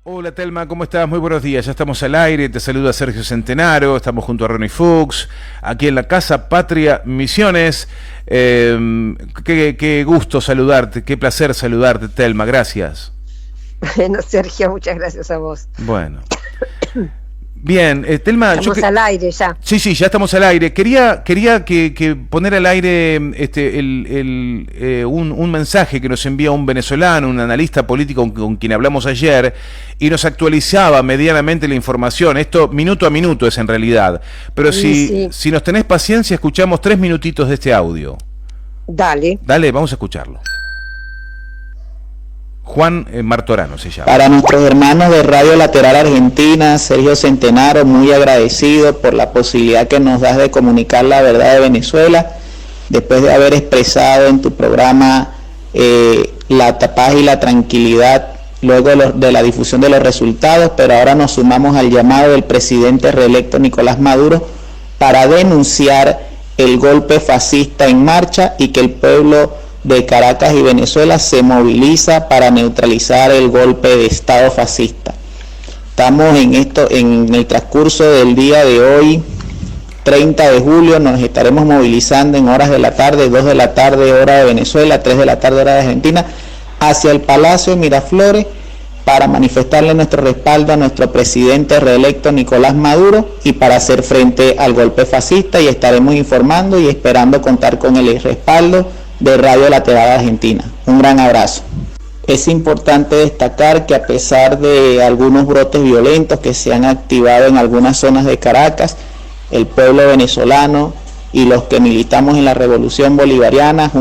Hola Telma, ¿cómo estás? Muy buenos días, ya estamos al aire, te saluda Sergio Centenaro, estamos junto a Ronnie Fuchs, aquí en la Casa Patria Misiones. Qué gusto saludarte, qué placer saludarte, Telma, gracias. Bueno, Sergio, muchas gracias a vos. Bueno, bien, Telma, Estamos al aire ya. Sí, ya estamos al aire. Quería que poner al aire un mensaje que nos envía un venezolano, un analista político con quien hablamos ayer, y nos actualizaba medianamente la información. Esto minuto a minuto es en realidad. Pero Sí. si nos tenés paciencia, escuchamos 3 minutitos de este audio. Dale. Dale, vamos a escucharlo. Juan Martorano se llama. Para nuestros hermanos de Radio Lateral Argentina, Sergio Centenaro, muy agradecido por la posibilidad que nos das de comunicar la verdad de Venezuela, después de haber expresado en tu programa la paz y la tranquilidad luego de la difusión de los resultados, pero ahora nos sumamos al llamado del presidente reelecto Nicolás Maduro para denunciar el golpe fascista en marcha y que el pueblo de Caracas y Venezuela se moviliza para neutralizar el golpe de Estado fascista. Estamos en el transcurso del día de hoy, 30 de julio, nos estaremos movilizando en horas de la tarde, 2 de la tarde hora de Venezuela, 3 de la tarde hora de Argentina, hacia el Palacio de Miraflores para manifestarle nuestro respaldo a nuestro presidente reelecto Nicolás Maduro y para hacer frente al golpe fascista, y estaremos informando y esperando contar con el respaldo de Radio Lateral Argentina. Un gran abrazo. Es importante destacar que a pesar de algunos brotes violentos que se han activado en algunas zonas de Caracas, el pueblo venezolano y los que militamos en la Revolución Bolivariana,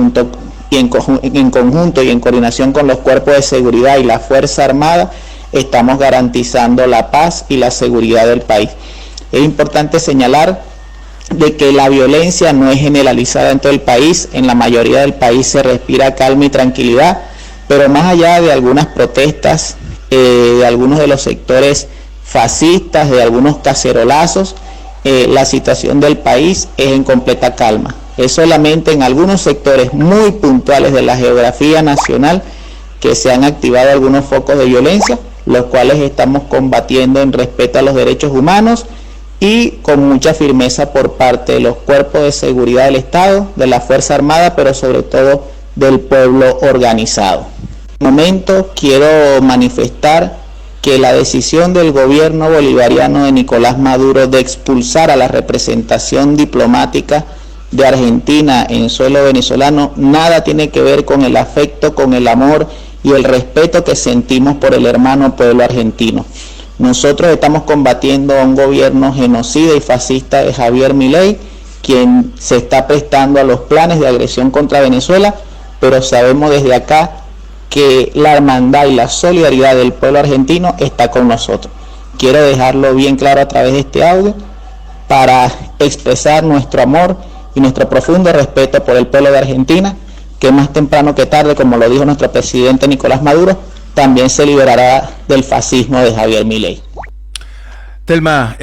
en conjunto y en coordinación con los cuerpos de seguridad y la Fuerza Armada, estamos garantizando la paz y la seguridad del país. Es importante señalar de que la violencia no es generalizada en todo el país, en la mayoría del país se respira calma y tranquilidad, pero más allá de algunas protestas, de algunos de los sectores fascistas, de algunos cacerolazos, la situación del país es en completa calma. Es solamente en algunos sectores muy puntuales de la geografía nacional que se han activado algunos focos de violencia, los cuales estamos combatiendo en respeto a los derechos humanos y con mucha firmeza por parte de los cuerpos de seguridad del Estado, de la Fuerza Armada, pero sobre todo del pueblo organizado. En este momento quiero manifestar que la decisión del gobierno bolivariano de Nicolás Maduro de expulsar a la representación diplomática de Argentina en suelo venezolano nada tiene que ver con el afecto, con el amor y el respeto que sentimos por el hermano pueblo argentino. Nosotros estamos combatiendo a un gobierno genocida y fascista de Javier Milei, quien se está prestando a los planes de agresión contra Venezuela, pero sabemos desde acá que la hermandad y la solidaridad del pueblo argentino está con nosotros. Quiero dejarlo bien claro a través de este audio para expresar nuestro amor y nuestro profundo respeto por el pueblo de Argentina, que más temprano que tarde, como lo dijo nuestro presidente Nicolás Maduro, también se liberará del fascismo de Javier Milei. Telma,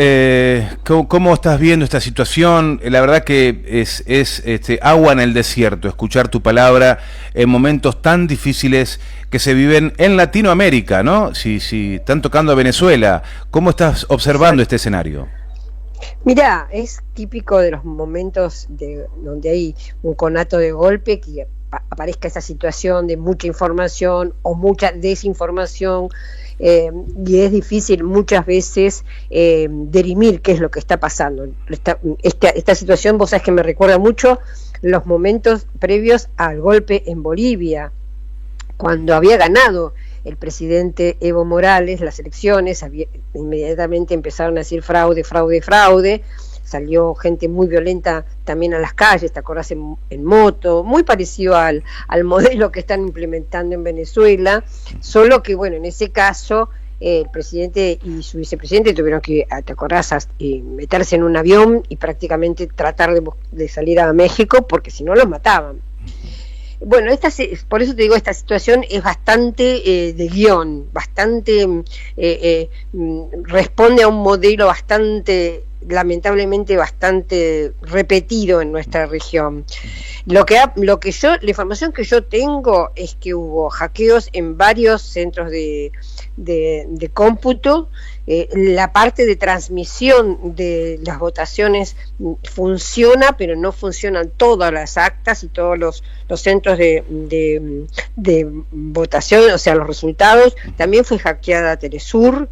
¿cómo estás viendo esta situación? La verdad que es agua en el desierto escuchar tu palabra en momentos tan difíciles que se viven en Latinoamérica, ¿no? Si están tocando a Venezuela, ¿cómo estás observando este escenario? Mirá, es típico de los momentos donde hay un conato de golpe que aparezca esa situación de mucha información o mucha desinformación, y es difícil muchas veces dirimir qué es lo que está pasando. Esta situación, vos sabés que me recuerda mucho los momentos previos al golpe en Bolivia, cuando había ganado el presidente Evo Morales las elecciones. Inmediatamente empezaron a decir fraude, salió gente muy violenta también a las calles, ¿te acordás? En moto, muy parecido al modelo que están implementando en Venezuela, solo que bueno, en ese caso el presidente y su vicepresidente tuvieron que, ¿te acordás?, meterse en un avión y prácticamente tratar de salir a México, porque si no los mataban. Bueno, por eso te digo, esta situación es bastante de guión, bastante responde a un modelo bastante lamentablemente bastante repetido en nuestra región. La información que yo tengo es que hubo hackeos en varios centros de cómputo. La parte de transmisión de las votaciones funciona, pero no funcionan todas las actas y todos los centros de votación, o sea, los resultados. También fue hackeada Telesur.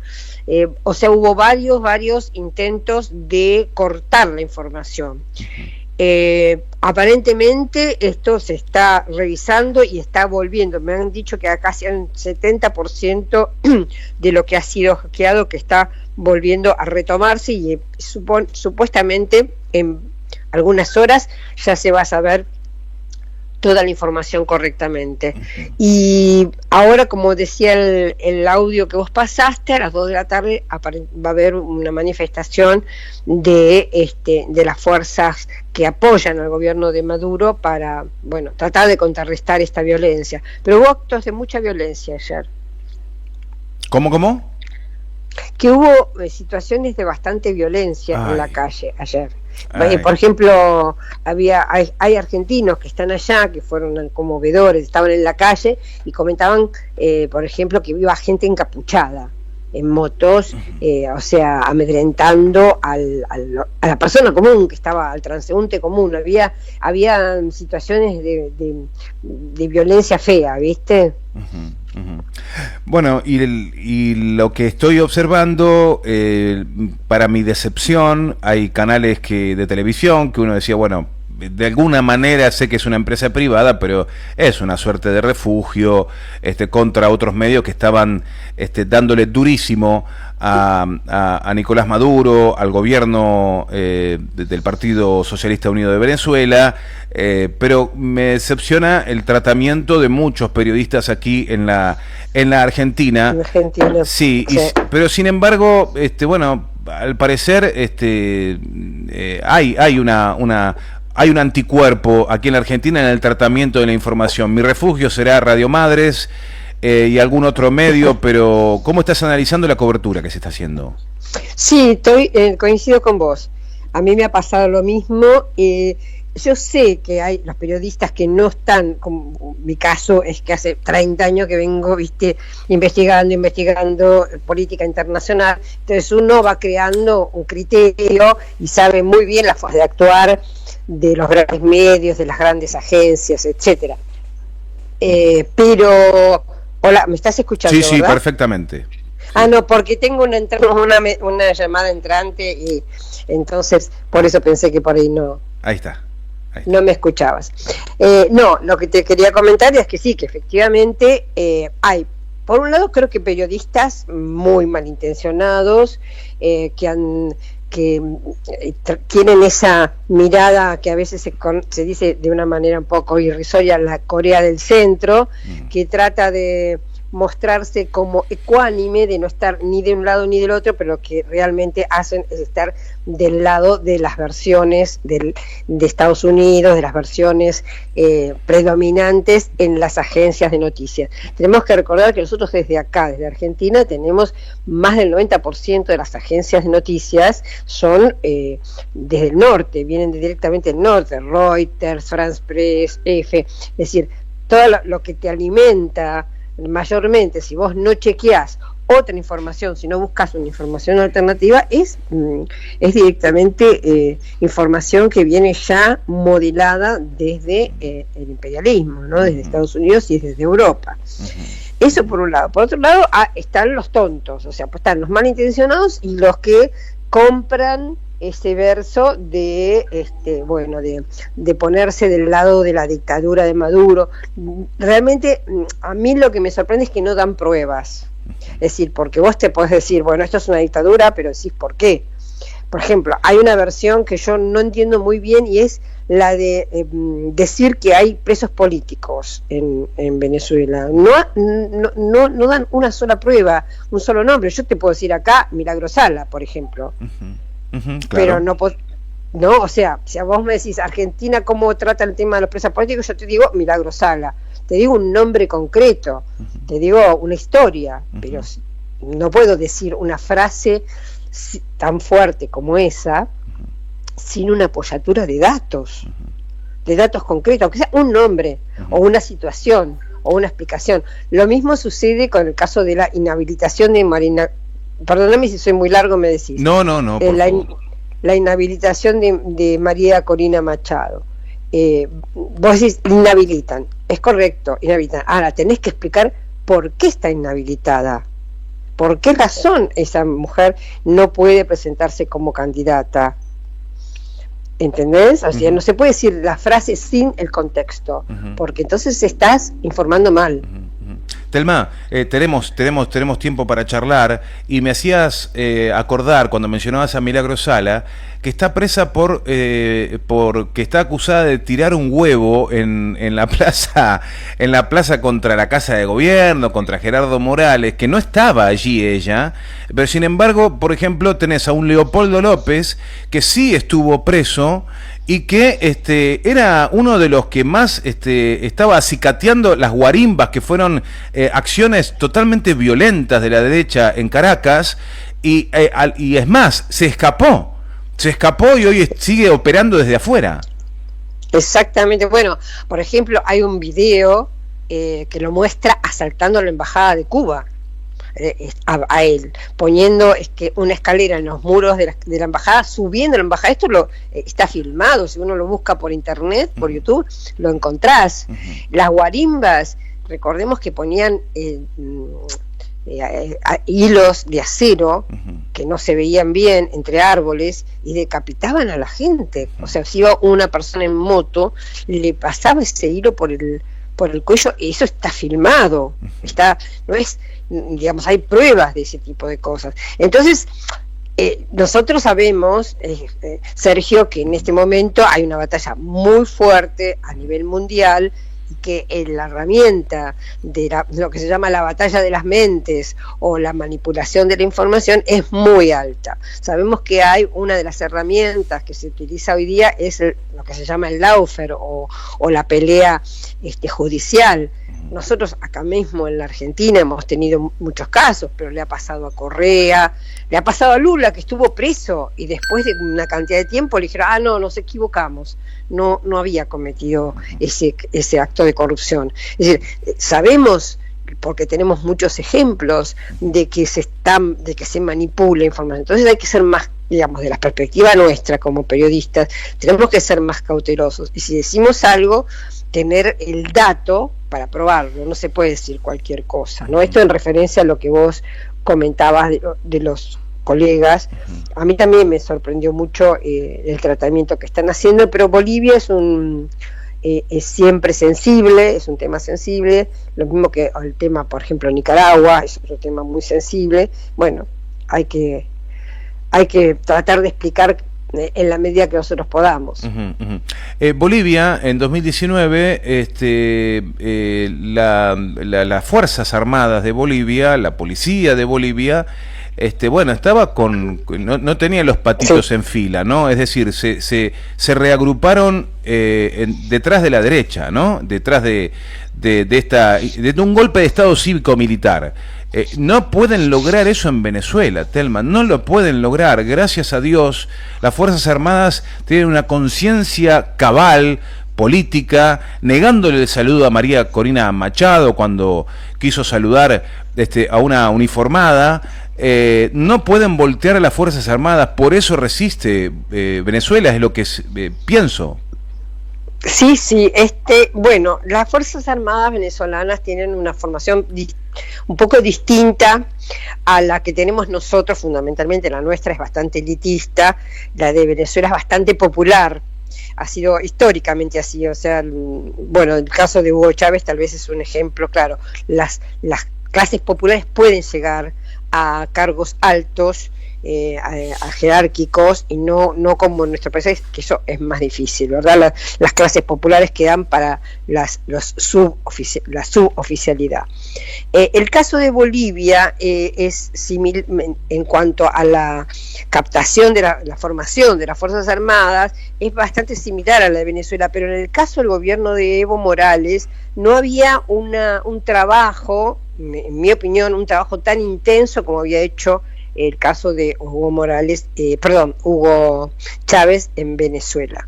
O sea, hubo varios intentos de cortar la información. Aparentemente esto se está revisando y está volviendo. Me han dicho que casi un 70% de lo que ha sido hackeado que está volviendo a retomarse, y supuestamente en algunas horas ya se va a saber toda la información correctamente. Y ahora, como decía el audio que vos pasaste, a las 2 de la tarde va a haber una manifestación de las fuerzas que apoyan al gobierno de Maduro para, bueno, tratar de contrarrestar esta violencia. Pero hubo actos de mucha violencia ayer. ¿Cómo? Que hubo situaciones de bastante violencia en la calle ayer. Por ejemplo, hay argentinos que están allá, que fueron conmovedores, estaban en la calle y comentaban, por ejemplo, que iba gente encapuchada en motos, o sea, amedrentando a la persona común que estaba, al transeúnte común. Había situaciones de violencia fea, ¿viste? Bueno, y lo que estoy observando, para mi decepción, hay canales de televisión que uno decía, bueno, de alguna manera sé que es una empresa privada, pero es una suerte de refugio contra otros medios que estaban dándole durísimo a Nicolás Maduro, al gobierno del Partido Socialista Unido de Venezuela, pero me decepciona el tratamiento de muchos periodistas aquí en la Argentina. En Argentina. Sí. Pero sin embargo, bueno, al parecer hay un anticuerpo aquí en la Argentina en el tratamiento de la información. Mi refugio será Radio Madres y algún otro medio, pero ¿cómo estás analizando la cobertura que se está haciendo? Sí, coincido con vos. A mí me ha pasado lo mismo. Yo sé que hay los periodistas que no están, como mi caso es que hace 30 años que vengo, investigando política internacional. Entonces uno va creando un criterio y sabe muy bien las formas de actuar de los grandes medios, de las grandes agencias, etcétera. Pero, hola, ¿me estás escuchando? Sí, ¿verdad? Perfectamente. No, porque tengo una llamada entrante y entonces por eso pensé que por ahí no. Ahí está. No me escuchabas. No, lo que te quería comentar es que sí, que efectivamente hay, por un lado, creo que periodistas muy malintencionados que tienen esa mirada que a veces se dice de una manera un poco irrisoria, la Corea del Centro, que trata de mostrarse como ecuánime, de no estar ni de un lado ni del otro, pero lo que realmente hacen es estar del lado de las versiones de Estados Unidos, de las versiones predominantes en las agencias de noticias. Tenemos que recordar que nosotros desde acá, desde Argentina, tenemos más del 90% de las agencias de noticias son desde el norte, vienen directamente del norte, Reuters, France Press, EFE, es decir, todo lo que te alimenta mayormente, si vos no chequeás otra información, si no buscas una información alternativa, es directamente información que viene ya modelada desde el imperialismo, ¿no? Desde Estados Unidos y desde Europa. Eso por un lado. Por otro lado, están los tontos, o sea, pues están los malintencionados y los que compran ese verso de de ponerse del lado de la dictadura de Maduro. Realmente a mí lo que me sorprende es que no dan pruebas. Es decir, porque vos te podés decir, bueno, esto es una dictadura, pero decís por qué. Por ejemplo, hay una versión que yo no entiendo muy bien y es la de decir que hay presos políticos en Venezuela. No dan una sola prueba, un solo nombre. Yo te puedo decir acá Milagro Sala, por ejemplo. Claro. Pero no, o sea, si a vos me decís Argentina cómo trata el tema de los presos políticos, yo te digo Milagro Sala, te digo un nombre concreto, te digo una historia, pero no puedo decir una frase tan fuerte como esa, sin una apoyatura de datos concretos, aunque sea un nombre, o una situación, o una explicación. Lo mismo sucede con el caso de la inhabilitación de Marina. Perdóname si soy muy largo, me decís. No, por favor. La inhabilitación de María Corina Machado. Vos decís, inhabilitan. Es correcto, inhabilitan. Ahora, tenés que explicar por qué está inhabilitada. ¿Por qué razón esa mujer no puede presentarse como candidata? ¿Entendés? O sea, no se puede decir la frase sin el contexto, porque entonces estás informando mal. Telma, tenemos tiempo para charlar, y me hacías acordar cuando mencionabas a Milagro Sala, que está presa porque está acusada de tirar un huevo en la plaza contra la Casa de Gobierno, contra Gerardo Morales, que no estaba allí ella, pero sin embargo, por ejemplo, tenés a un Leopoldo López que sí estuvo preso y que era uno de los que más estaba acicateando las guarimbas, que fueron acciones totalmente violentas de la derecha en Caracas, y es más, se escapó y hoy sigue operando desde afuera. Exactamente. Bueno, por ejemplo, hay un video que lo muestra asaltando la embajada de Cuba. A él, poniendo una escalera en los muros de la embajada, subiendo la embajada. Esto está filmado, si uno lo busca por internet, por YouTube, lo encontrás. Las guarimbas, recordemos que ponían hilos de acero que no se veían bien entre árboles y decapitaban a la gente. O sea, si iba una persona en moto, le pasaba ese hilo por el cuello, y eso está filmado, no es, digamos, hay pruebas de ese tipo de cosas. Entonces, nosotros sabemos, Sergio, que en este momento hay una batalla muy fuerte a nivel mundial, y que la herramienta de lo que se llama la batalla de las mentes o la manipulación de la información es muy alta. Sabemos que hay una de las herramientas que se utiliza hoy día es lo que se llama el lawfare o la pelea judicial. Nosotros acá mismo en la Argentina hemos tenido muchos casos, pero le ha pasado a Correa, le ha pasado a Lula, que estuvo preso y después de una cantidad de tiempo le dijeron, no, nos equivocamos, no había cometido ese acto de corrupción. Es decir, sabemos, porque tenemos muchos ejemplos de que se manipula información. Entonces hay que ser más, digamos, de la perspectiva nuestra como periodistas, tenemos que ser más cautelosos, y si decimos algo, tener el dato para probarlo. No se puede decir cualquier cosa, ¿no? Esto en referencia a lo que vos comentabas de los colegas. A mí también me sorprendió mucho el tratamiento que están haciendo, pero Bolivia es siempre sensible, es un tema sensible, lo mismo que el tema, por ejemplo, Nicaragua, es otro tema muy sensible. Bueno, hay que tratar de explicar en la medida que nosotros podamos. Bolivia, en 2019, las Fuerzas Armadas de Bolivia, la policía de Bolivia, estaba no tenía los patitos en fila, ¿no? Es decir, se reagruparon detrás de la derecha, ¿no? Detrás de un golpe de Estado cívico-militar. No pueden lograr eso en Venezuela, Telma, no lo pueden lograr. Gracias a Dios, las Fuerzas Armadas tienen una conciencia cabal, política, negándole el saludo a María Corina Machado cuando quiso saludar a una uniformada. No pueden voltear a las Fuerzas Armadas, por eso resiste Venezuela, es lo que pienso. Sí, bueno, las Fuerzas Armadas venezolanas tienen una formación un poco distinta a la que tenemos nosotros. Fundamentalmente la nuestra es bastante elitista, la de Venezuela es bastante popular, ha sido históricamente así. O sea, bueno, el caso de Hugo Chávez tal vez es un ejemplo claro. Las clases populares pueden llegar a cargos altos, a jerárquicos, y no como en nuestro país, que eso es más difícil, ¿verdad? Las clases populares quedan para la suboficialidad. El caso de Bolivia es similar en cuanto a la captación de la formación de las Fuerzas Armadas, es bastante similar a la de Venezuela, pero en el caso del gobierno de Evo Morales no había un trabajo, en mi opinión, un trabajo tan intenso como había hecho el caso de Hugo Chávez en Venezuela.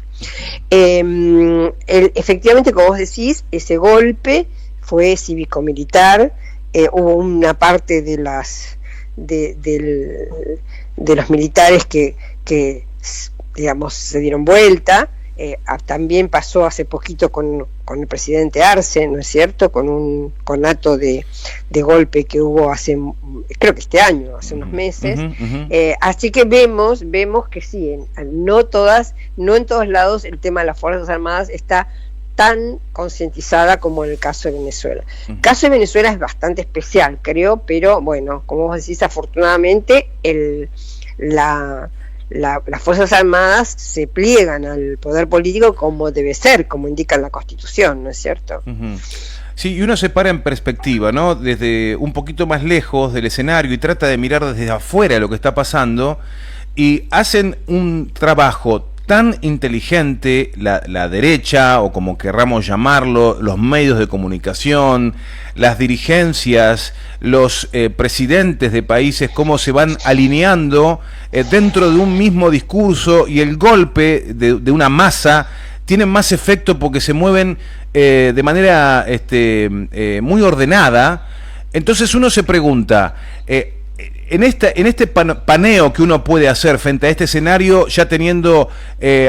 Efectivamente, como vos decís, ese golpe fue cívico-militar, hubo una parte de los militares que digamos se dieron vuelta. También pasó hace poquito con el presidente Arce, ¿no es cierto?, con un conato de golpe que hubo creo que este año, hace unos meses. Así que vemos que sí, no en todos lados el tema de las Fuerzas Armadas está tan concientizada como en el caso de Venezuela. El caso de Venezuela es bastante especial, creo, pero bueno, como vos decís, afortunadamente las Fuerzas Armadas se pliegan al poder político como debe ser, como indica la Constitución, ¿no es cierto? Sí, y uno se para en perspectiva, ¿no? Desde un poquito más lejos del escenario y trata de mirar desde afuera lo que está pasando, y hacen un trabajo tan inteligente la derecha, o como querramos llamarlo, los medios de comunicación, las dirigencias, los presidentes de países, cómo se van alineando dentro de un mismo discurso, y el golpe de una masa tiene más efecto porque se mueven de manera muy ordenada. Entonces uno se pregunta, en este paneo que uno puede hacer frente a este escenario, ya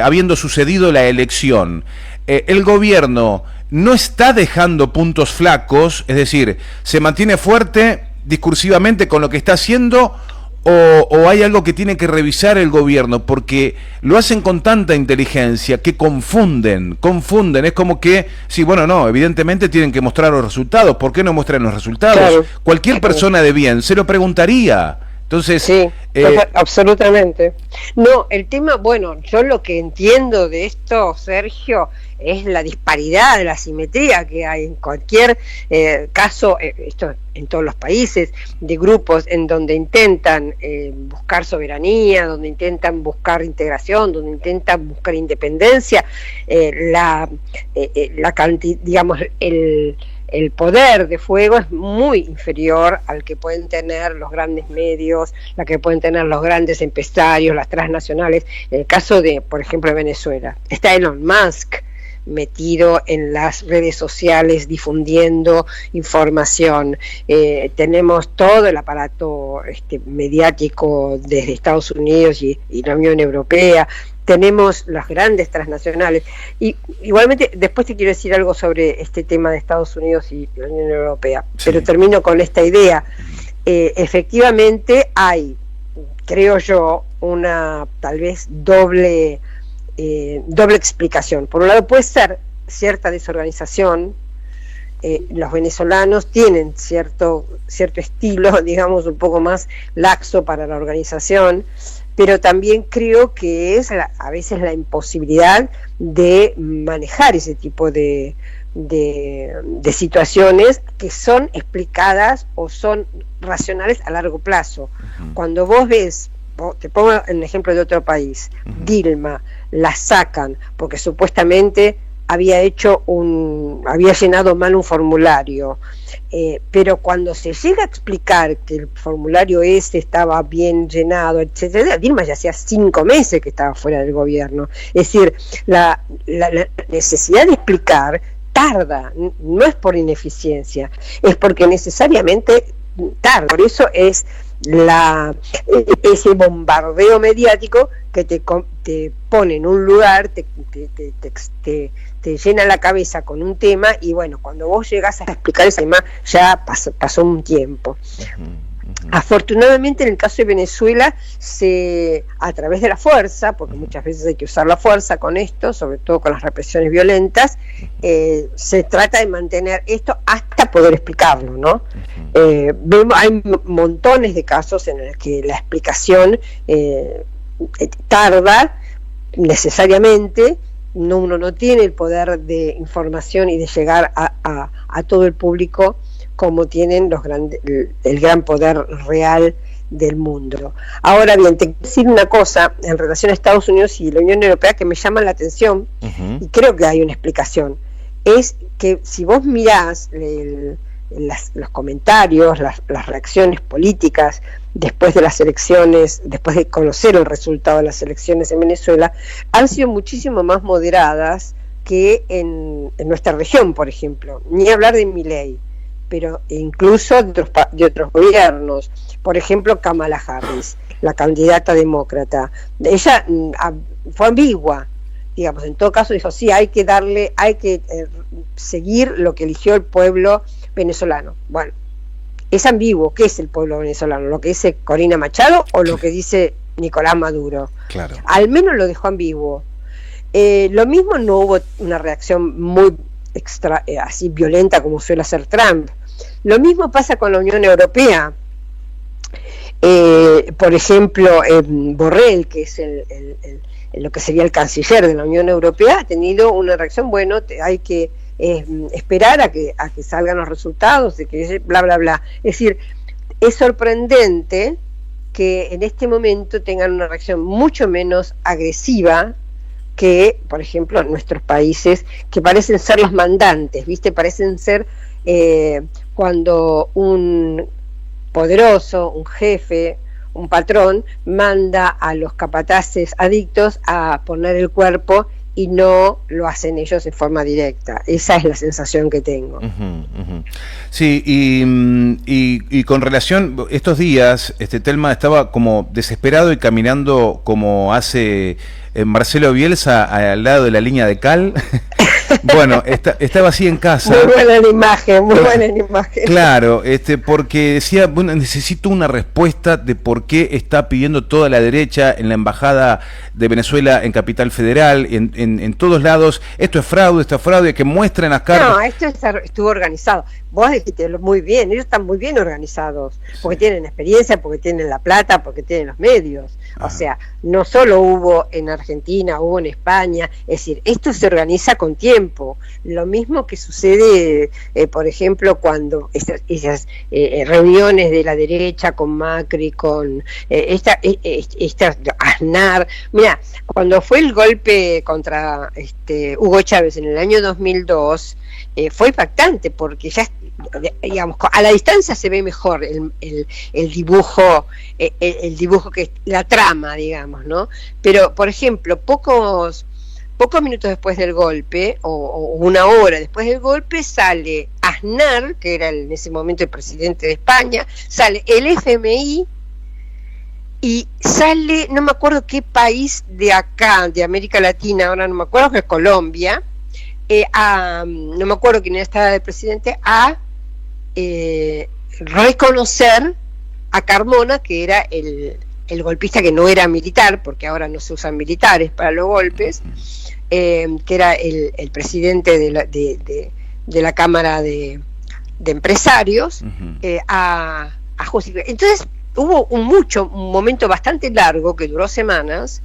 habiendo sucedido la elección, el gobierno no está dejando puntos flacos, es decir, se mantiene fuerte discursivamente con lo que está haciendo, o hay algo que tiene que revisar el gobierno, porque lo hacen con tanta inteligencia que confunden, es como que, sí, bueno, no, evidentemente tienen que mostrar los resultados. ¿Por qué no muestran los resultados? Claro. Cualquier persona de bien se lo preguntaría. Entonces, sí, absolutamente. No, el tema, bueno, yo lo que entiendo de esto, Sergio, es la disparidad, la asimetría que hay en cualquier caso, esto en todos los países, de grupos en donde intentan buscar soberanía, donde intentan buscar integración, donde intentan buscar independencia, digamos, el poder de fuego es muy inferior al que pueden tener los grandes medios, la que pueden tener los grandes empresarios, las transnacionales. En el caso de, por ejemplo, de Venezuela, está Elon Musk metido en las redes sociales difundiendo información. Tenemos todo el aparato mediático desde Estados Unidos y la Unión Europea. Tenemos las grandes transnacionales. Y igualmente, después te quiero decir algo sobre este tema de Estados Unidos y la Unión Europea, sí. Pero termino con esta idea. Efectivamente hay, creo yo, una tal vez doble explicación. Por un lado puede ser cierta desorganización. Los venezolanos tienen cierto estilo, digamos, un poco más laxo para la organización, pero también creo que es a veces la imposibilidad de manejar ese tipo de situaciones que son explicadas o son racionales a largo plazo. Cuando vos ves, te pongo el ejemplo de otro país, Dilma, la sacan porque supuestamente había llenado mal un formulario, pero cuando se llega a explicar que el formulario ese estaba bien llenado, etcétera, Dilma ya hacía 5 meses que estaba fuera del gobierno. Es decir, la necesidad de explicar tarda, no es por ineficiencia, es porque necesariamente tarda. Por eso es ese bombardeo mediático que te pone en un lugar, te llena la cabeza con un tema, y bueno, cuando vos llegás a explicar ese tema ya pasó un tiempo. Afortunadamente en el caso de Venezuela, a través de la fuerza, porque muchas veces hay que usar la fuerza con esto, sobre todo con las represiones violentas, se trata de mantener esto hasta poder explicarlo, ¿no? Hay montones de casos en los que la explicación tarda necesariamente. Uno no tiene el poder de información y de llegar a todo el público como tienen el gran poder real del mundo. Ahora bien, te quiero decir una cosa en relación a Estados Unidos y la Unión Europea que me llama la atención, y creo que hay una explicación. Es que si vos mirás los comentarios, las reacciones políticas después de las elecciones, después de conocer el resultado de las elecciones en Venezuela, han sido muchísimo más moderadas que en nuestra región, por ejemplo. Ni hablar de Milei, pero incluso de otros gobiernos. Por ejemplo, Kamala Harris, la candidata demócrata. Ella fue ambigua, digamos, en todo caso dijo, sí, hay que seguir lo que eligió el pueblo venezolano. Bueno, es ambiguo. ¿Qué es el pueblo venezolano? ¿Lo que dice Corina Machado o lo que dice Nicolás Maduro? Claro. Al menos lo dejó ambiguo. Lo mismo, no hubo una reacción muy así violenta como suele hacer Trump. Lo mismo pasa con la Unión Europea. Por ejemplo, Borrell, que es lo que sería el canciller de la Unión Europea, ha tenido una reacción, bueno, hay que esperar a que salgan los resultados, de que bla bla bla. Es decir, es sorprendente que en este momento tengan una reacción mucho menos agresiva que, por ejemplo, nuestros países, que parecen ser los mandantes, ¿viste? Parecen ser cuando un poderoso, un jefe, un patrón, manda a los capataces adictos a poner el cuerpo y no lo hacen ellos de forma directa. Esa es la sensación que tengo. Sí, y con relación, estos días, Telma estaba como desesperado y caminando como hace Marcelo Bielsa al lado de la línea de cal. Bueno, estaba así en casa. Muy buena imagen, muy buena imagen. Claro, porque decía, bueno, necesito una respuesta de por qué está pidiendo toda la derecha en la embajada de Venezuela en Capital Federal, en todos lados, esto es fraude, que muestren las cartas. No, esto estuvo organizado. Vos dijiste muy bien, ellos están muy bien organizados, porque tienen experiencia, porque tienen la plata, porque tienen los medios. O sea, no solo hubo en Argentina, hubo en España, es decir, esto se organiza con tiempo. Lo mismo que sucede, por ejemplo, cuando esas reuniones de la derecha con Macri, con esta Aznar. Mira, cuando fue el golpe contra Hugo Chávez en el año 2002, fue impactante porque ya, digamos, a la distancia se ve mejor el dibujo, el dibujo que la trama, digamos, ¿no? Pero, por ejemplo, pocos minutos después del golpe, o una hora después del golpe, sale Aznar, que era en ese momento el presidente de España, sale el FMI y sale, no me acuerdo qué país de acá, de América Latina, ahora no me acuerdo, que es Colombia, no me acuerdo quién estaba de presidente, a reconocer a Carmona, que era el golpista, que no era militar, porque ahora no se usan militares para los golpes, que era el presidente de la Cámara de Empresarios, a justificar. Entonces hubo un momento bastante largo, que duró semanas,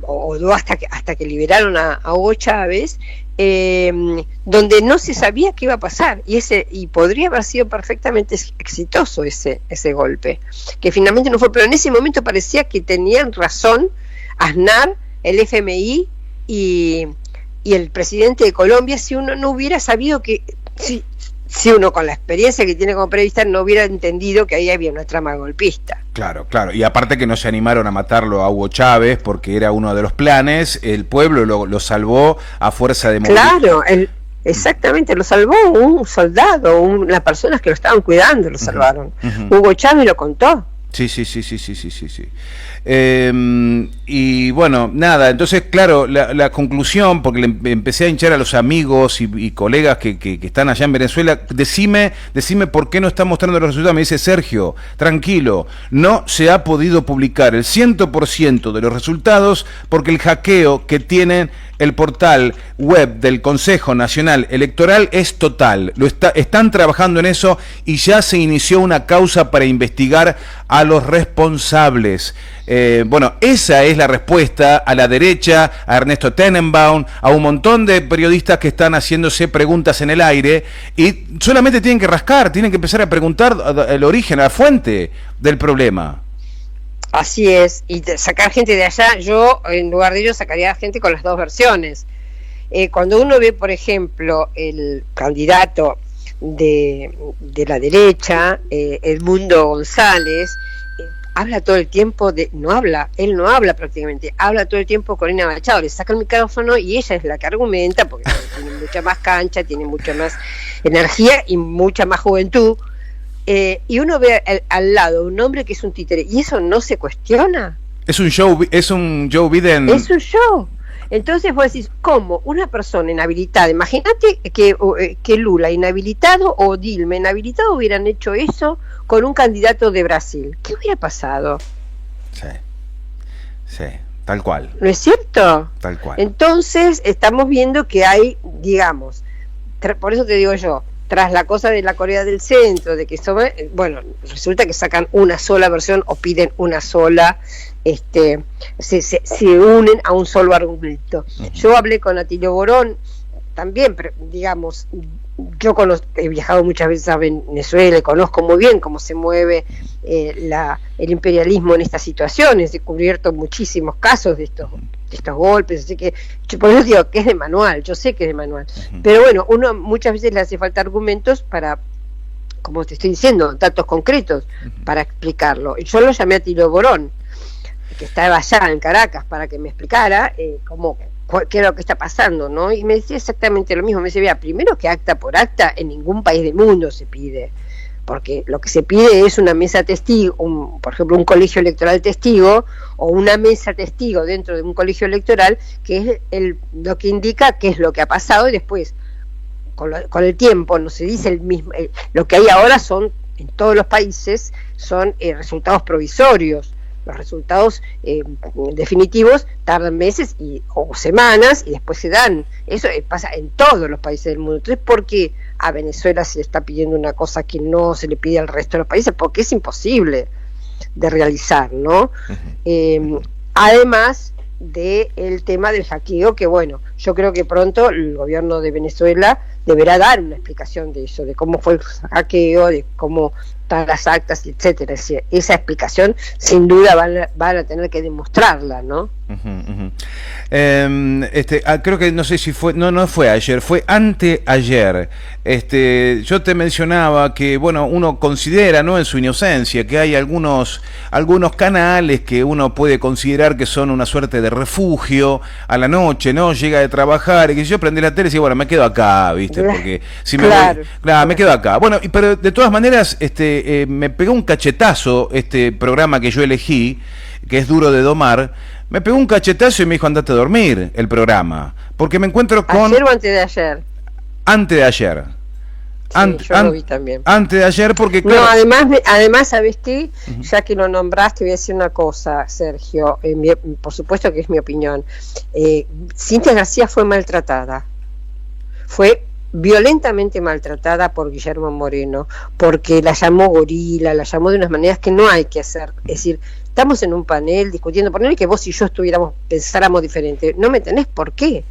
o duró hasta que liberaron a Hugo Chávez, donde no se sabía qué iba a pasar, y podría haber sido perfectamente exitoso ese golpe, que finalmente no fue, pero en ese momento parecía que tenían razón Aznar, el FMI y el presidente de Colombia, si uno no hubiera sabido que, si uno con la experiencia que tiene como periodista no hubiera entendido que ahí había una trama golpista. Claro, y aparte que no se animaron a matarlo a Hugo Chávez porque era uno de los planes, el pueblo lo salvó a fuerza de morir. Claro, exactamente, lo salvó un soldado, las personas que lo estaban cuidando lo salvaron. Hugo Chávez lo contó. Sí. Y bueno, nada, entonces claro, la conclusión, porque le empecé a hinchar a los amigos y colegas que están allá en Venezuela, decime por qué no está mostrando los resultados. Me dice, Sergio, tranquilo, no se ha podido publicar el 100% de los resultados porque el hackeo que tienen el portal web del Consejo Nacional Electoral es total. Están trabajando en eso y ya se inició una causa para investigar a los responsables. Bueno, esa es la respuesta a la derecha, a Ernesto Tenenbaum, a un montón de periodistas que están haciéndose preguntas en el aire y solamente tienen que rascar, tienen que empezar a preguntar el origen, a la fuente del problema. Así es, y sacar gente de allá. Yo, en lugar de ellos, sacaría a gente con las dos versiones. Cuando uno ve, por ejemplo, el candidato de la derecha, Edmundo González, habla todo el tiempo él no habla prácticamente, habla todo el tiempo con Corina Machado, le saca el micrófono y ella es la que argumenta, porque tiene mucha más cancha, tiene mucha más energía y mucha más juventud, y uno ve al lado un hombre que es un títere, y eso no se cuestiona. Es un Joe Biden. Es un show. Entonces vos decís, ¿cómo una persona inhabilitada? Imagínate que Lula inhabilitado o Dilma inhabilitado hubieran hecho eso con un candidato de Brasil. ¿Qué hubiera pasado? Sí, tal cual. ¿No es cierto? Tal cual. Entonces estamos viendo que hay, digamos, por eso te digo yo, tras la cosa de la Corea del Centro, de que resulta que sacan una sola versión o piden una sola, se unen a un solo argumento. Yo hablé con Atilio Borón también, pero, digamos, he viajado muchas veces a Venezuela y conozco muy bien cómo se mueve el imperialismo en estas situaciones. He cubierto muchísimos casos de estos golpes, así que por eso digo que es de manual, yo sé que es de manual, pero bueno, uno muchas veces le hace falta argumentos para, como te estoy diciendo, datos concretos para explicarlo. Yo lo llamé a Atilio Borón, que estaba allá en Caracas, para que me explicara qué era lo que está pasando, ¿no? Y me decía exactamente lo mismo. Me decía, mira, primero que acta por acta en ningún país del mundo se pide, porque lo que se pide es una mesa testigo, por ejemplo, un colegio electoral testigo, o una mesa testigo dentro de un colegio electoral, que es lo que indica qué es lo que ha pasado, y después, con el tiempo, no se dice el mismo. Lo que hay ahora en todos los países, son resultados provisorios. Los resultados definitivos tardan meses o semanas y después se dan. Eso pasa en todos los países del mundo. Entonces, ¿por qué a Venezuela se le está pidiendo una cosa que no se le pide al resto de los países? Porque es imposible de realizar, ¿no? Además del tema del hackeo, que bueno, yo creo que pronto el gobierno de Venezuela deberá dar una explicación de eso, de cómo fue el hackeo, de cómo están las actas, etcétera. Es decir, esa explicación sin duda van a tener que demostrarla, ¿no? Creo que no sé si fue, no fue ayer, fue anteayer. Yo te mencionaba que, bueno, uno considera, ¿no?, en su inocencia, que hay algunos canales que uno puede considerar que son una suerte de refugio a la noche, ¿no? Llega de trabajar y que yo prendí la tele y decía, bueno, me quedo acá, ¿viste? Porque si me voy, claro, me quedo acá. Bueno, pero de todas maneras, me pegó un cachetazo este programa que yo elegí, que es Duro de Domar. Me pegó un cachetazo y me dijo, andate a dormir el programa, porque me encuentro con... ¿Ayer o antes de ayer? Antes de ayer. Sí, yo lo vi también. Antes de ayer, porque claro... No, además, ¿sabes qué? Ya que lo nombraste, voy a decir una cosa, Sergio, por supuesto que es mi opinión. Cintia García fue maltratada. Fue violentamente maltratada por Guillermo Moreno, porque la llamó gorila, la llamó de unas maneras que no hay que hacer. Es decir, estamos en un panel discutiendo, ponerle que vos y yo pensáramos diferente, no me tenés por qué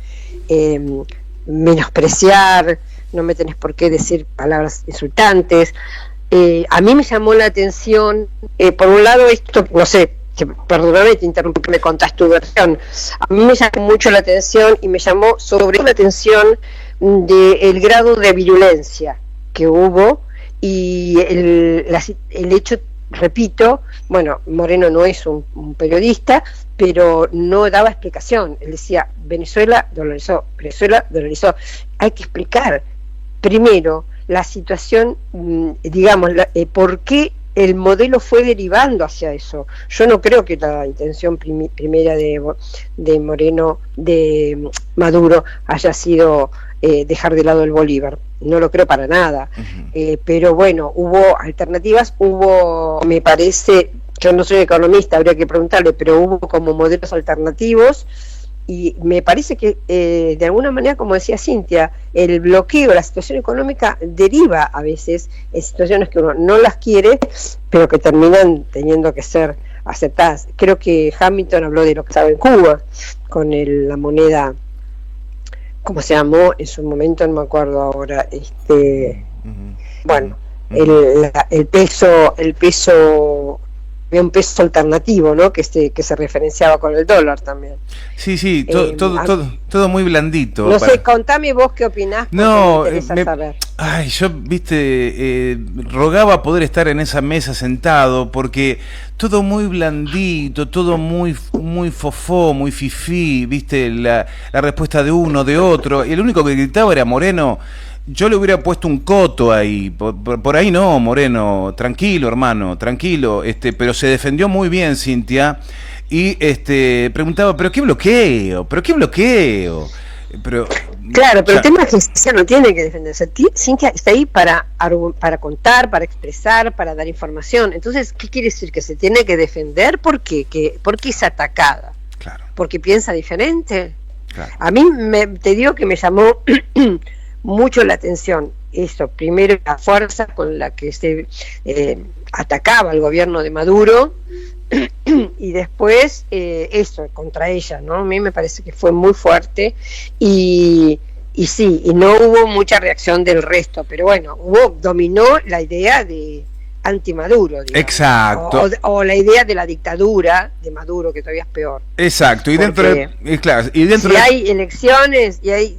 menospreciar, no me tenés por qué decir palabras insultantes. A mí me llamó la atención, por un lado esto, no sé, perdóname, te interrumpí, que me contás tu versión. A mí me llamó mucho la atención y me llamó sobre la atención del grado de virulencia que hubo y el hecho, repito, bueno, Moreno no es un periodista, pero no daba explicación. Él decía, Venezuela dolarizó. Hay que explicar primero la situación, digamos, por qué el modelo fue derivando hacia eso. Yo no creo que la intención primera de Moreno, de Maduro, haya sido dejar de lado el Bolívar. No lo creo para nada. Pero bueno, hubo alternativas, me parece, yo no soy economista, habría que preguntarle, pero hubo como modelos alternativos. Y me parece que de alguna manera, como decía Cintia, el bloqueo, la situación económica deriva a veces en situaciones que uno no las quiere, pero que terminan teniendo que ser aceptadas. Creo que Hamilton habló de lo que estaba en Cuba, con la moneda, ¿cómo se llamó en su momento? No me acuerdo ahora. Bueno, el peso había un peso alternativo, ¿no? Que se referenciaba con el dólar también. Sí, todo muy blandito. No sé, contame vos qué opinás, porque no, me interesa saber. Ay, yo, rogaba poder estar en esa mesa sentado, porque todo muy blandito, todo muy fofó, muy fifí, viste, la respuesta de uno, de otro, y el único que gritaba era Moreno. Yo le hubiera puesto un coto ahí, por ahí no, Moreno, tranquilo, hermano, tranquilo, pero se defendió muy bien Cintia, y preguntaba, ¿pero qué bloqueo? Claro, pero el tema es que Cintia no tiene que defenderse. Cintia está ahí para contar, para expresar, para dar información. Entonces, ¿qué quiere decir? ¿Que se tiene que defender? ¿Por qué? ¿Porque es atacada? Claro. ¿Porque piensa diferente? Claro. A mí te digo que me llamó mucho la atención eso. Primero, la fuerza con la que se atacaba al gobierno de Maduro, y después eso contra ella, ¿no? A mí me parece que fue muy fuerte y sí, y no hubo mucha reacción del resto, pero bueno, dominó la idea de anti-Maduro, digamos. Exacto. O la idea de la dictadura de Maduro, que todavía es peor. Exacto, y dentro si hay elecciones y hay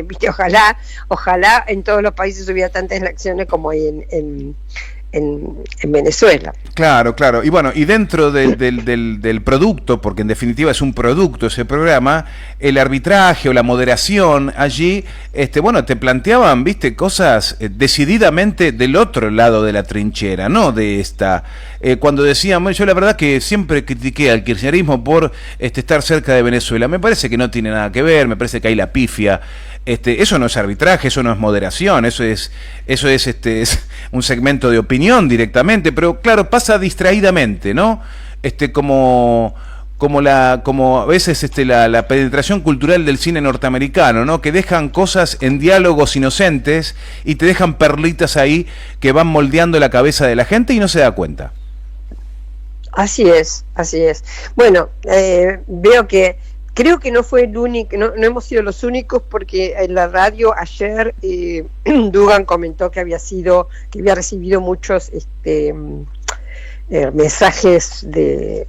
viste, ojalá en todos los países hubiera tantas elecciones como hay en Venezuela. Claro, y bueno, y dentro del producto, porque en definitiva es un producto ese programa, el arbitraje o la moderación allí, bueno, te planteaban, viste, cosas decididamente del otro lado de la trinchera, no de esta. Cuando decían, yo la verdad que siempre critiqué al kirchnerismo por estar cerca de Venezuela, me parece que no tiene nada que ver, me parece que hay la pifia. Eso no es arbitraje, eso no es moderación, eso es un segmento de opinión directamente, pero claro, pasa distraídamente, ¿no? Como a veces la penetración cultural del cine norteamericano, ¿no? Que dejan cosas en diálogos inocentes y te dejan perlitas ahí que van moldeando la cabeza de la gente y no se da cuenta. Así es. Bueno, veo que creo que no fue el único, no hemos sido los únicos, porque en la radio ayer Dugan comentó que había recibido muchos mensajes de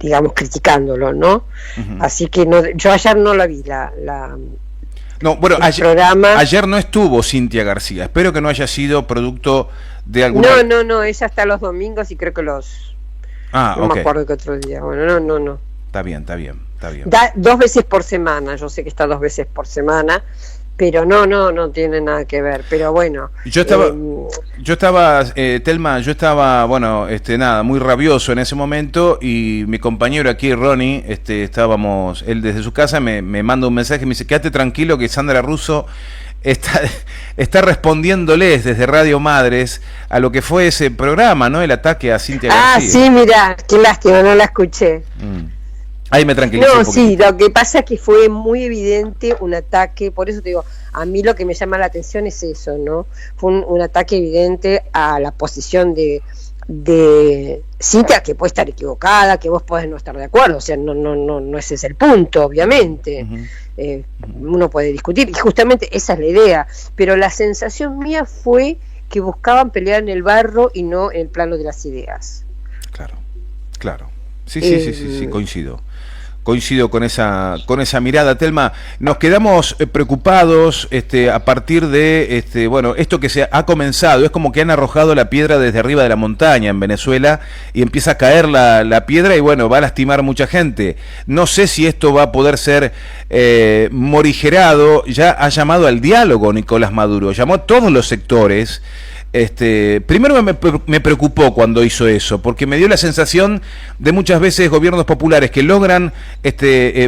digamos criticándolo, ¿no? Uh-huh. Así que yo ayer no la vi no, bueno, ayer no estuvo Cintia García. Espero que no haya sido producto de alguna... No, ella está los domingos y creo que no okay. Me acuerdo que otro día. Bueno, no. Está bien. Da 2 veces por semana, yo sé que está 2 veces por semana, pero no tiene nada que ver, pero bueno. Yo estaba, Telma, bueno, muy rabioso en ese momento, y mi compañero aquí, Ronnie, él desde su casa me manda un mensaje y me dice, quédate tranquilo que Sandra Russo está respondiéndoles desde Radio Madres a lo que fue ese programa, ¿no? El ataque a Cintia García. Sí, mira, qué lástima, no la escuché. Ahí me tranquilicé un poquito. Sí, lo que pasa es que fue muy evidente un ataque, por eso te digo, a mí lo que me llama la atención es eso, ¿no? Fue un ataque evidente a la posición de Cintia, que puede estar equivocada, que vos podés no estar de acuerdo, o sea, no ese es el punto, obviamente. Uh-huh. Uno puede discutir, y justamente esa es la idea, pero la sensación mía fue que buscaban pelear en el barro y no en el plano de las ideas. Claro. Sí, coincido con esa mirada, Telma. Nos quedamos preocupados a partir de esto que se ha comenzado. Es como que han arrojado la piedra desde arriba de la montaña en Venezuela y empieza a caer la piedra y bueno, va a lastimar a mucha gente. No sé si esto va a poder ser morigerado. Ya ha llamado al diálogo Nicolás Maduro, llamó a todos los sectores. Primero me preocupó cuando hizo eso, porque me dio la sensación de muchas veces gobiernos populares que logran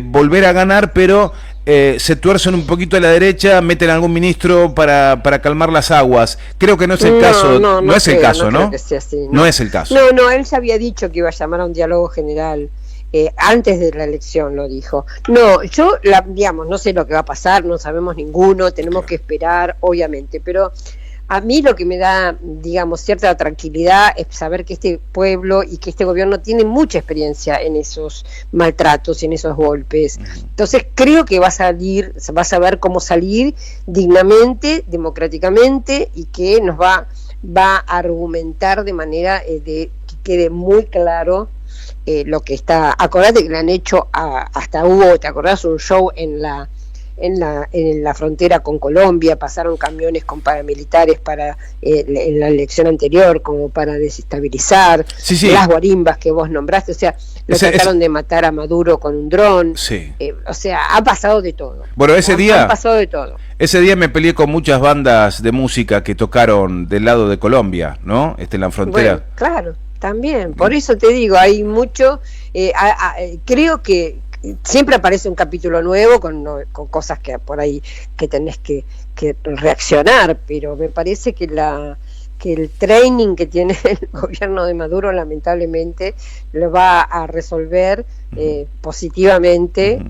volver a ganar, pero se tuercen un poquito a la derecha, meten a algún ministro para calmar las aguas. Creo que no es el caso, no es el caso, ¿no? No es el caso. No, él ya había dicho que iba a llamar a un diálogo general. Antes de la elección lo dijo. No sé lo que va a pasar, no sabemos ninguno, tenemos que esperar, obviamente, pero a mí lo que me da, digamos, cierta tranquilidad es saber que este pueblo y que este gobierno tiene mucha experiencia en esos maltratos y en esos golpes. Entonces creo que va a saber cómo salir dignamente, democráticamente, y que nos va a argumentar de manera que quede muy claro lo que está. Acordate que le han hecho hasta hubo, ¿te acordás? Un show en la frontera con Colombia, pasaron camiones con paramilitares en la elección anterior como para desestabilizar, las guarimbas que vos nombraste, o sea, trataron de matar a Maduro con un dron, o sea, ha pasado de todo. Bueno, ha pasado de todo. Ese día me peleé con muchas bandas de música que tocaron del lado de Colombia, ¿no? En la frontera. Bueno, claro, también, por eso te digo, hay mucho, creo que siempre aparece un capítulo nuevo con cosas que por ahí que tenés que reaccionar, pero me parece que el training que tiene el gobierno de Maduro lamentablemente lo va a resolver positivamente,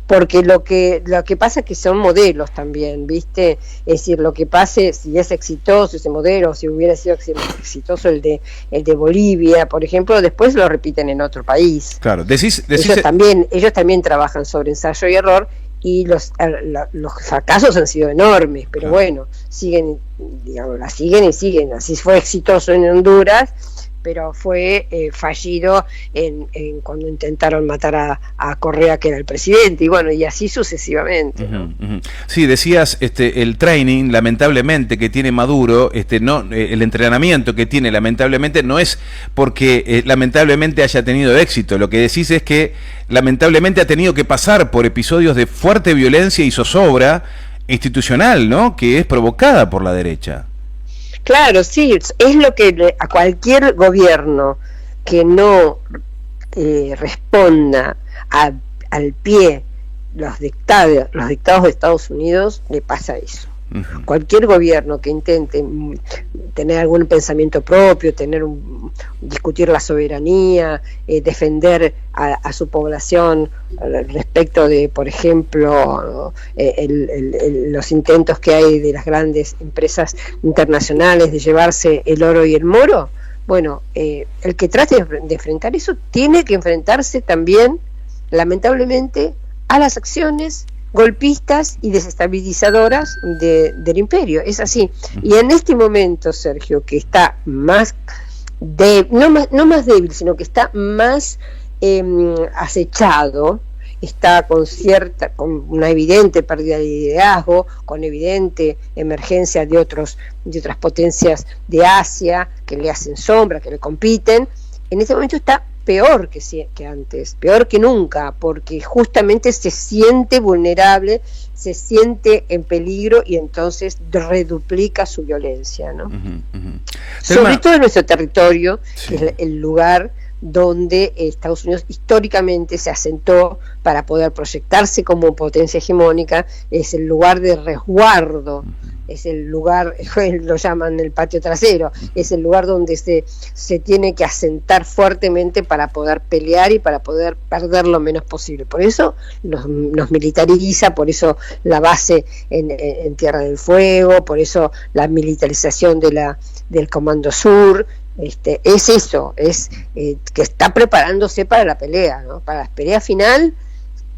porque lo que pasa es que son modelos también, ¿viste? Es decir, lo que pase, si es exitoso ese modelo, si hubiera sido exitoso el de Bolivia, por ejemplo, después lo repiten en otro país. Claro, ellos también trabajan sobre ensayo y error, y los fracasos han sido enormes, pero bueno, siguen, digamos, siguen y siguen. Así fue exitoso en Honduras, pero fue fallido en cuando intentaron matar a Correa, que era el presidente, y bueno, y así sucesivamente, ¿no? Sí, decías el training, lamentablemente, que tiene Maduro, el entrenamiento que tiene, lamentablemente, no es porque lamentablemente haya tenido éxito. Lo que decís es que lamentablemente ha tenido que pasar por episodios de fuerte violencia y zozobra institucional, ¿no? Que es provocada por la derecha. Claro, sí, es lo que a cualquier gobierno que no responda al pie los dictados de Estados Unidos le pasa eso. Cualquier gobierno que intente tener algún pensamiento propio, discutir la soberanía, defender a su población respecto de, por ejemplo, los intentos que hay de las grandes empresas internacionales de llevarse el oro y el moro, bueno, el que trate de enfrentar eso tiene que enfrentarse también, lamentablemente, a las acciones golpistas y desestabilizadoras del imperio. Es así. Y en este momento, Sergio, que está más no más débil, sino que está más acechado, está con una evidente pérdida de liderazgo, con evidente emergencia de otras potencias de Asia que le hacen sombra, que le compiten. En este momento está peor que antes, peor que nunca, porque justamente se siente vulnerable, se siente en peligro y entonces reduplica su violencia, ¿no? Sobre todo en nuestro territorio, que es el lugar donde Estados Unidos históricamente se asentó para poder proyectarse como potencia hegemónica, es el lugar de resguardo, es el lugar, lo llaman el patio trasero, es el lugar donde se tiene que asentar fuertemente para poder pelear y para poder perder lo menos posible. Por eso nos militariza, por eso la base en Tierra del Fuego, por eso la militarización del Comando Sur. Es eso, que está preparándose para la pelea, ¿no? Para la pelea final,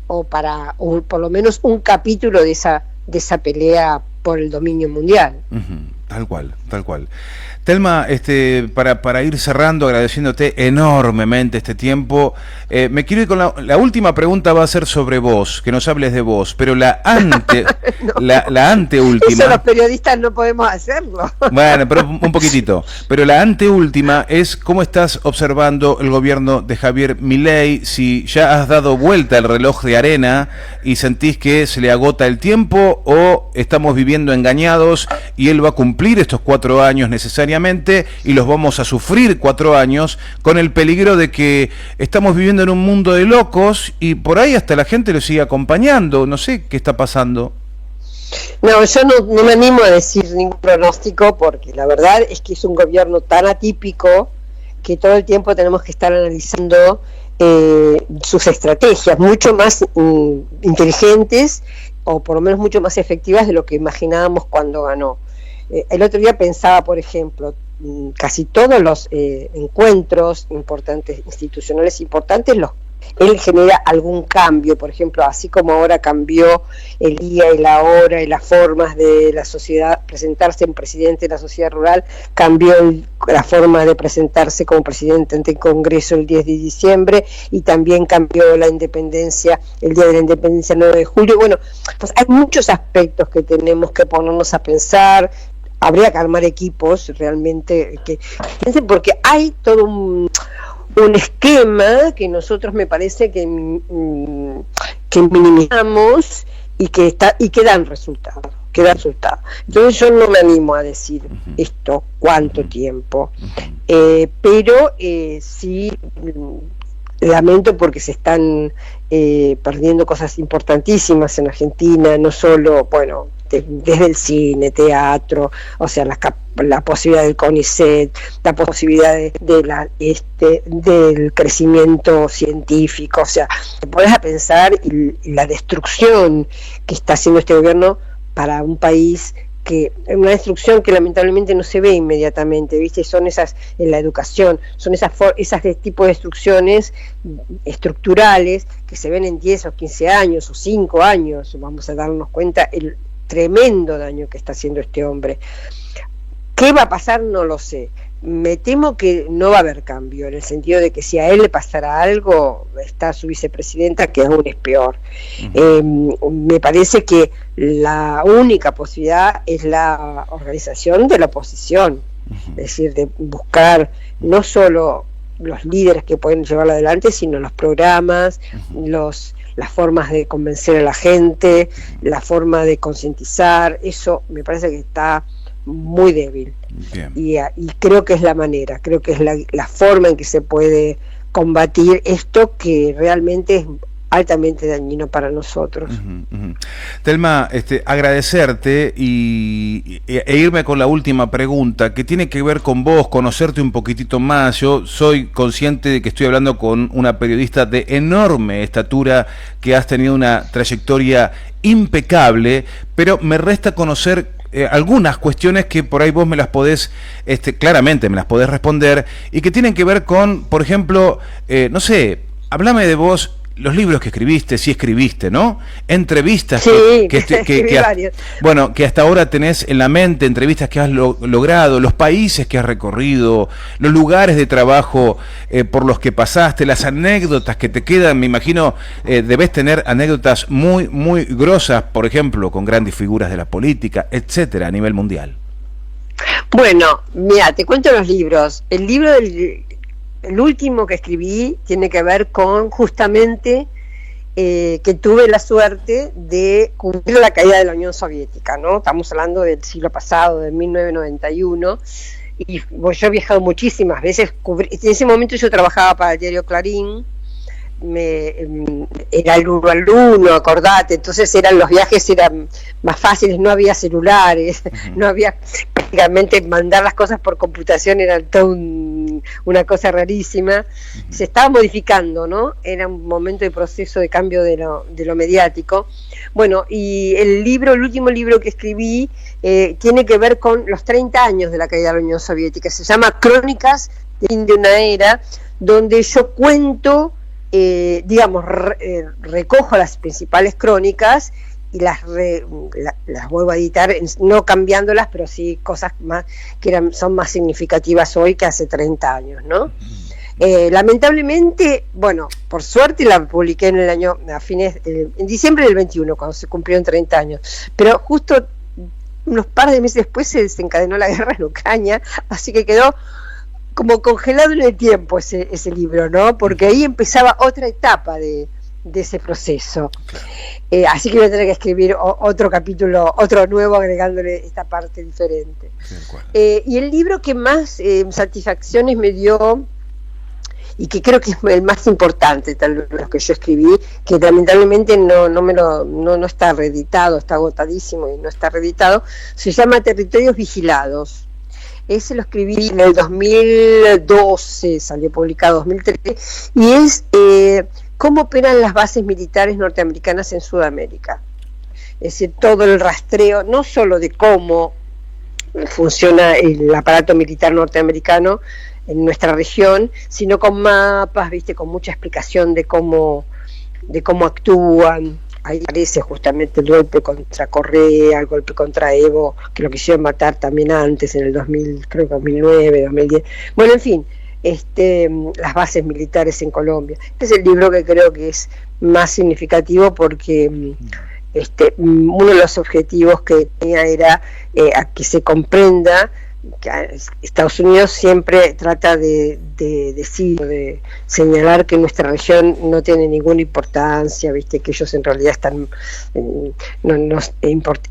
o para por lo menos un capítulo de esa pelea por el dominio mundial. Tal cual. Telma, para ir cerrando, agradeciéndote enormemente este tiempo, me quiero ir con la última pregunta. Va a ser sobre vos, que nos hables de vos, pero la anteúltima. Eso los periodistas no podemos hacerlo. Bueno, pero un poquitito. Pero la anteúltima es cómo estás observando el gobierno de Javier Milei, si ya has dado vuelta el reloj de arena y sentís que se le agota el tiempo, o estamos viviendo engañados y él va a cumplir estos 4 años necesariamente y los vamos a sufrir 4 años con el peligro de que estamos viviendo en un mundo de locos y por ahí hasta la gente lo sigue acompañando. No sé qué está pasando. No, yo no me animo a decir ningún pronóstico, porque la verdad es que es un gobierno tan atípico que todo el tiempo tenemos que estar analizando sus estrategias mucho más inteligentes, o por lo menos mucho más efectivas de lo que imaginábamos cuando ganó. El otro día pensaba, por ejemplo, casi todos los encuentros importantes, institucionales importantes, él genera algún cambio, por ejemplo, así como ahora cambió el día y la hora y las formas de la sociedad, presentarse en presidente de la sociedad rural, cambió la forma de presentarse como presidente ante el Congreso el 10 de diciembre y también cambió la independencia, el día de la independencia el 9 de julio. Bueno, pues hay muchos aspectos que tenemos que ponernos a pensar. Habría que armar equipos realmente que piensen, porque hay todo un esquema que nosotros me parece que minimizamos y que dan resultados. Entonces yo no me animo a decir esto cuánto tiempo, pero sí lamento porque se están perdiendo cosas importantísimas en Argentina, no solo, bueno, desde el cine, teatro, o sea, la posibilidad del CONICET, la posibilidad del crecimiento científico, o sea, te pones a pensar y la destrucción que está haciendo este gobierno para un país, que una destrucción que lamentablemente no se ve inmediatamente, ¿viste? Son esas en la educación, son esas tipo de destrucciones estructurales que se ven en 10 o 15 años o 5 años, vamos a darnos cuenta el tremendo daño que está haciendo este hombre. ¿Qué va a pasar? No lo sé. Me temo que no va a haber cambio, en el sentido de que si a él le pasara algo, está su vicepresidenta, que aún es peor. Me parece que la única posibilidad es la organización de la oposición, es decir, de buscar no solo los líderes que pueden llevarlo adelante, sino los programas, las formas de convencer a la gente, la forma de concientizar. Eso me parece que está muy débil. Y creo que es la manera, creo que es la forma en que se puede combatir esto, que realmente es altamente dañino para nosotros. Telma, agradecerte e irme con la última pregunta, que tiene que ver con vos, conocerte un poquitito más. Yo soy consciente de que estoy hablando con una periodista de enorme estatura, que has tenido una trayectoria impecable, pero me resta conocer algunas cuestiones que por ahí vos me las podés, claramente me las podés responder, y que tienen que ver con, por ejemplo, no sé, háblame de vos, los libros que escribiste, si escribiste, ¿no? Entrevistas sí, que hasta ahora tenés en la mente, entrevistas que has logrado, los países que has recorrido, los lugares de trabajo por los que pasaste, las anécdotas que te quedan. Me imagino debés tener anécdotas muy, muy grosas, por ejemplo, con grandes figuras de la política, etcétera, a nivel mundial. Bueno, mira, te cuento los libros. El último que escribí tiene que ver con justamente que tuve la suerte de cubrir la caída de la Unión Soviética, ¿no? Estamos hablando del siglo pasado, de 1991, y yo he viajado muchísimas veces. En ese momento yo trabajaba para el diario Clarín, era el 1 al 1, acordate, entonces los viajes eran más fáciles, no había celulares, no había, prácticamente mandar las cosas por computación era todo una cosa rarísima. Se estaba modificando, ¿no? Era un momento de proceso de cambio de lo mediático. Bueno, y el último libro que escribí tiene que ver con los 30 años de la caída de la Unión Soviética. Se llama Crónicas de fin de una era, donde yo cuento, recojo las principales crónicas y las vuelvo a editar, no cambiándolas, pero sí cosas más que son más significativas hoy que hace 30 años, ¿no? Lamentablemente, bueno, por suerte la publiqué en diciembre del 21, cuando se cumplieron 30 años, pero justo unos par de meses después se desencadenó la guerra en Ucrania, así que quedó como congelado en el tiempo ese libro, ¿no? Porque ahí empezaba otra etapa de ese proceso. Así que voy a tener que escribir otro capítulo, otro nuevo, agregándole esta parte diferente. Y el libro que más satisfacciones me dio, y que creo que es el más importante, tal vez los que yo escribí, que lamentablemente no está reeditado, está agotadísimo y no está reeditado, se llama Territorios Vigilados. Ese lo escribí en el 2012, salió publicado 2013, y es cómo operan las bases militares norteamericanas en Sudamérica. Es decir, todo el rastreo, no solo de cómo funciona el aparato militar norteamericano en nuestra región, sino con mapas, viste, con mucha explicación de cómo actúan. Ahí aparece justamente el golpe contra Correa, el golpe contra Evo, que lo quisieron matar también antes, en el 2000, creo que 2009, 2010. Bueno, en fin, las bases militares en Colombia. Este es el libro que creo que es más significativo porque uno de los objetivos que tenía era a que se comprenda que Estados Unidos siempre trata de decir, de señalar que nuestra región no tiene ninguna importancia, viste, que ellos en realidad están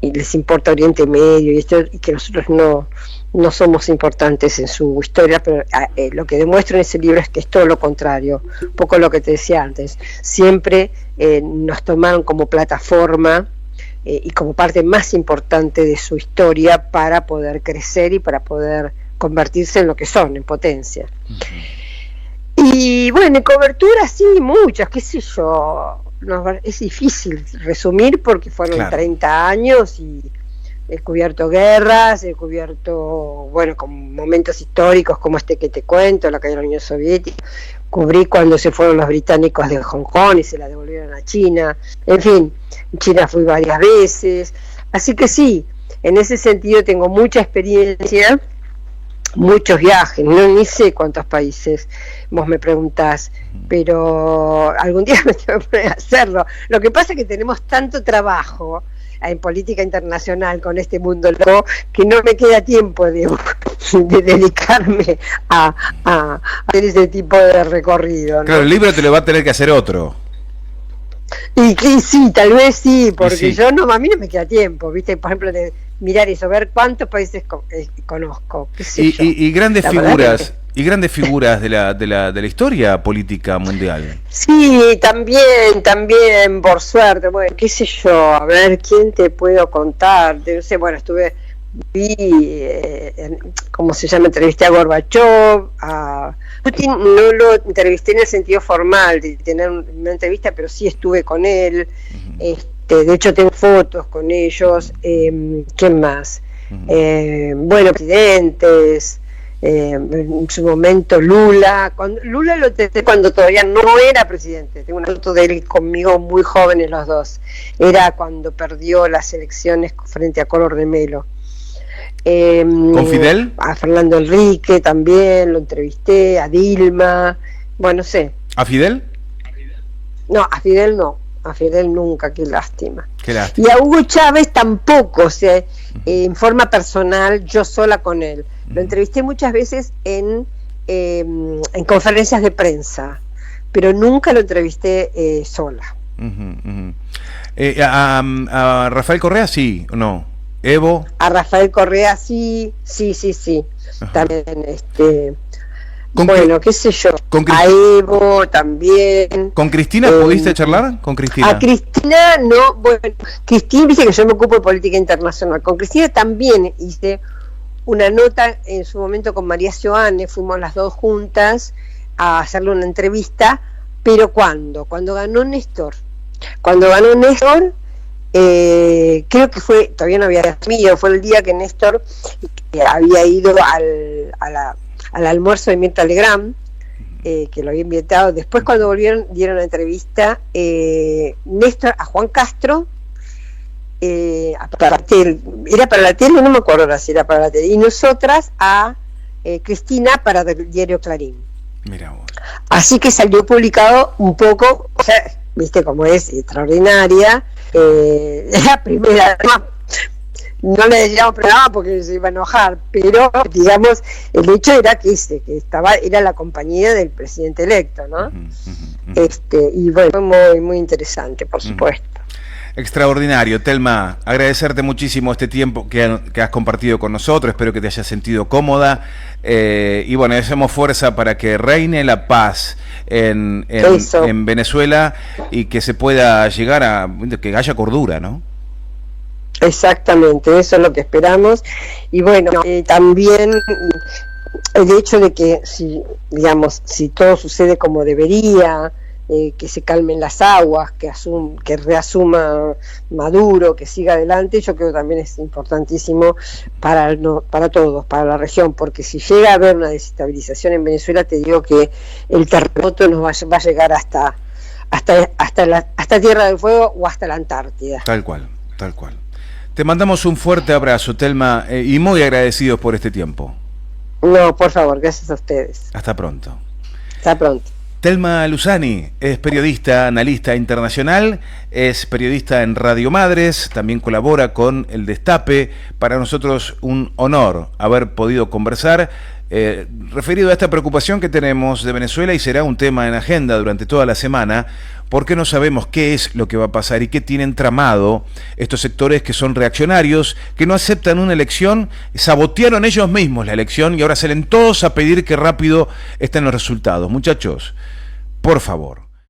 les importa Oriente Medio y que nosotros no somos importantes en su historia, pero lo que demuestro en ese libro es que es todo lo contrario, un poco lo que te decía antes, siempre nos tomaron como plataforma y como parte más importante de su historia para poder crecer y para poder convertirse en lo que son, en potencia. Y bueno, en cobertura sí, muchas, qué sé yo, es difícil resumir porque fueron 30 años y he cubierto guerras, he cubierto, bueno, con momentos históricos como este que te cuento, la caída de la Unión Soviética, cubrí cuando se fueron los británicos de Hong Kong y se la devolvieron a China, en fin, en China fui varias veces, así que sí, en ese sentido tengo mucha experiencia, muchos viajes, ni sé cuántos países vos me preguntás, pero algún día me tengo que poner a hacerlo. Lo que pasa es que tenemos tanto trabajo en política internacional con este mundo loco que no me queda tiempo de dedicarme a hacer ese tipo de recorrido, ¿no? Claro, el libro te lo va a tener que hacer otro. Y sí, tal vez sí, porque sí. Yo no, a mí no me queda tiempo, viste, por ejemplo, de mirar eso, ver cuántos países conozco, qué sé yo. Y grandes figuras, y grandes figuras de la historia política mundial. Sí, también, por suerte, bueno, qué sé yo, a ver, ¿quién te puedo contar? No sé, bueno, ¿cómo se llama? Entrevisté a Gorbachev, a Putin no lo entrevisté en el sentido formal de tener una entrevista, pero sí estuve con él, de hecho tengo fotos con ellos, ¿quién más? Bueno, presidentes, en su momento Lula lo testé cuando todavía no era presidente, tengo una foto de él conmigo muy jóvenes los dos, era cuando perdió las elecciones frente a Collor de Mello. ¿Con Fidel? A Fernando Enrique también lo entrevisté, a Dilma, bueno, no sé. ¿A Fidel? No, a Fidel no, a Fidel nunca, qué lástima. Qué lástima. Y a Hugo Chávez tampoco, o sea, en forma personal, yo sola con él. Lo entrevisté muchas veces en conferencias de pero nunca lo entrevisté sola. ¿A Rafael Correa sí o no? ¿Evo? A Rafael Correa sí. Ajá. También, bueno, qué sé yo, a Evo también. ¿Con Cristina pudiste charlar? ¿Con Cristina? A Cristina no, bueno, Cristina, dice que yo me ocupo de política internacional. Con Cristina también hice una nota en su momento con María Sioane, fuimos las dos juntas a hacerle una entrevista, pero cuando ganó Néstor, creo que fue, todavía no había asumido, fue el día que Néstor había ido al almuerzo de Mirta Legrand, que lo había invitado. Después cuando volvieron, dieron la entrevista Néstor a Juan Castro, era para la tele, no me acuerdo ahora si era para la tele, y nosotras a Cristina para el diario Clarín. Mira vos. Así que salió publicado un poco, o sea, viste cómo es, extraordinaria. La primera, no le decíamos programa porque se iba a enojar, pero digamos, el hecho era que era la compañía del presidente electo, ¿no? Y bueno, fue muy, muy interesante, por supuesto. Extraordinario, Thelma, agradecerte muchísimo este tiempo que has compartido con nosotros, espero que te hayas sentido cómoda, y bueno, hacemos fuerza para que reine la paz en Venezuela y que se pueda llegar a que haya cordura, ¿no? Exactamente, eso es lo que esperamos. Y bueno, también el hecho de que si todo sucede como debería, que se calmen las aguas, que reasuma Maduro, que siga adelante. Yo creo que también es importantísimo para todos, para la región, porque si llega a haber una desestabilización en Venezuela, te digo que el terremoto nos va a llegar hasta Tierra del Fuego o hasta la Antártida. Tal cual, tal cual. Te mandamos un fuerte abrazo, Telma, y muy agradecidos por este tiempo. No, por favor, gracias a ustedes. Hasta pronto. Hasta pronto. Telma Luzani es periodista, analista internacional, es periodista en Radio Madres, también colabora con El Destape. Para nosotros un honor haber podido conversar referido a esta preocupación que tenemos de Venezuela, y será un tema en agenda durante toda la semana, porque no sabemos qué es lo que va a pasar y qué tienen tramado estos sectores que son reaccionarios, que no aceptan una elección, sabotearon ellos mismos la elección y ahora salen todos a pedir que rápido estén los resultados. Muchachos, por favor.